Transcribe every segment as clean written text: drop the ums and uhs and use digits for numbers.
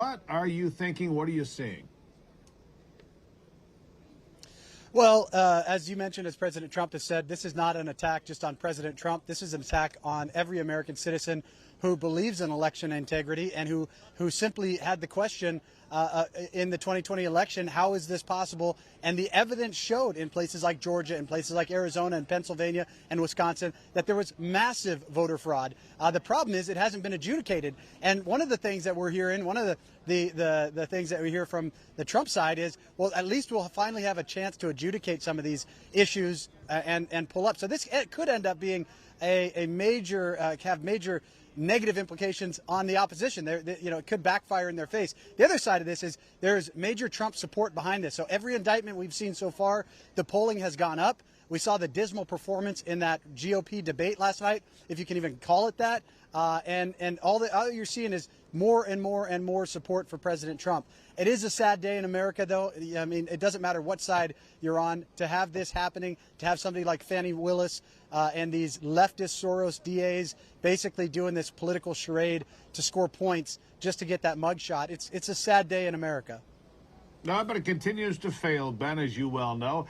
What are you thinking? What are you seeing? Well, as you mentioned, as President Trump has said, this is not an attack just on President Trump. This is an attack on every American citizen who believes in election integrity and who simply had the question in the 2020 election, how is this possible? And the evidence showed in places like Georgia, in places like Arizona and Pennsylvania and Wisconsin, that there was massive voter fraud. The problem is it hasn't been adjudicated. And one of the things that we're hearing, one of the things that we hear from the Trump side is, well, at least we'll finally have a chance to adjudicate some of these issues and pull up. So this it could end up being a major, have major negative implications on the opposition. It could backfire in their face. The other side of this is there's major Trump support behind this. So every indictment we've seen so far, the polling has gone up. We saw the dismal performance in that GOP debate last night, if you can even call it that. And all you're seeing is more and more and more support for President Trump. It is a sad day in America, though. I mean, it doesn't matter what side you're on. To have this happening, to have somebody like Fani Willis and these leftist Soros DAs basically doing this political charade to score points just to get that mugshot, it's a sad day in America. No, but it continues to fail, Ben, as you well know.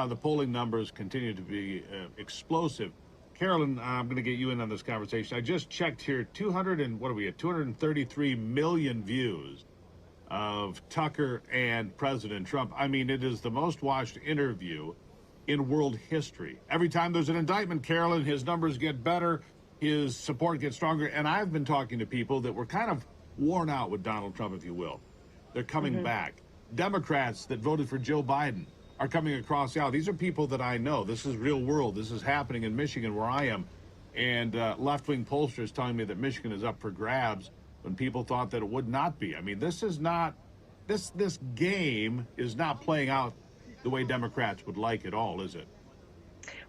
The polling numbers continue to be explosive. Carolyn, I'm going to get you in on this conversation. I just checked here, 233 million views of Tucker and President Trump. I mean, it is the most watched interview in world history. Every time there's an indictment, Carolyn, his numbers get better, his support gets stronger. And I've been talking to people that were kind of worn out with Donald Trump, if you will. They're coming back. Democrats that voted for Joe Biden are coming across the aisle. These are people that I know. This is real world. This is happening in Michigan, where I am. And left-wing pollsters telling me that Michigan is up for grabs when people thought that it would not be. I mean, this is not, this game is not playing out the way Democrats would like at all, is it?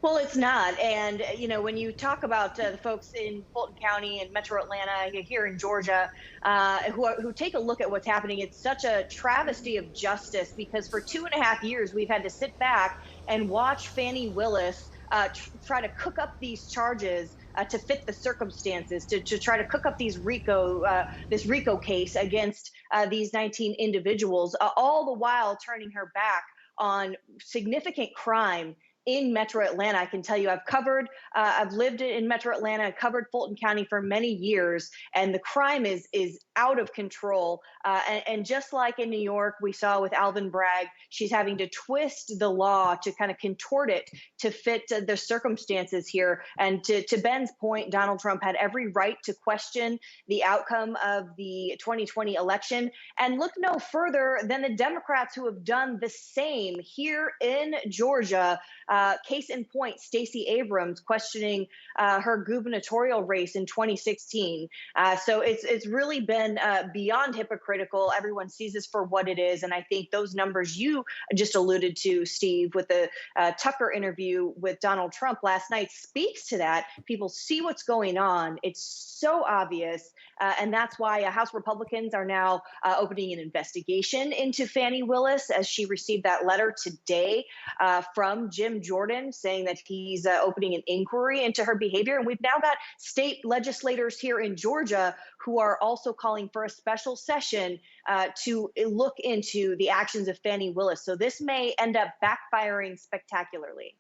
Well, it's not. And, when you talk about the folks in Fulton County and Metro Atlanta, here in Georgia, who take a look at what's happening, it's such a travesty of justice, because for 2.5 years, we've had to sit back and watch Fani Willis try to cook up these charges to fit the circumstances, to try to cook up these this RICO case against these 19 individuals, all the while turning her back on significant crime in Metro Atlanta. I can tell you, I've lived in Metro Atlanta, covered Fulton County for many years, and the crime is out of control. And just like in New York, we saw with Alvin Bragg, she's having to twist the law to kind of contort it to fit the circumstances here. And to Ben's point, Donald Trump had every right to question the outcome of the 2020 election. And look no further than the Democrats, who have done the same here in Georgia. Case in point, Stacey Abrams questioning her gubernatorial race in 2016. So it's really been beyond hypocritical. Everyone sees this for what it is. And I think those numbers you just alluded to, Steve, with the Tucker interview with Donald Trump last night speaks to that. People see what's going on. It's so obvious. And that's why House Republicans are now opening an investigation into Fani Willis, as she received that letter today from Jim Jordan saying that he's opening an inquiry into her behavior. And we've now got state legislators here in Georgia who are also calling for a special session to look into the actions of Fani Willis. So this may end up backfiring spectacularly.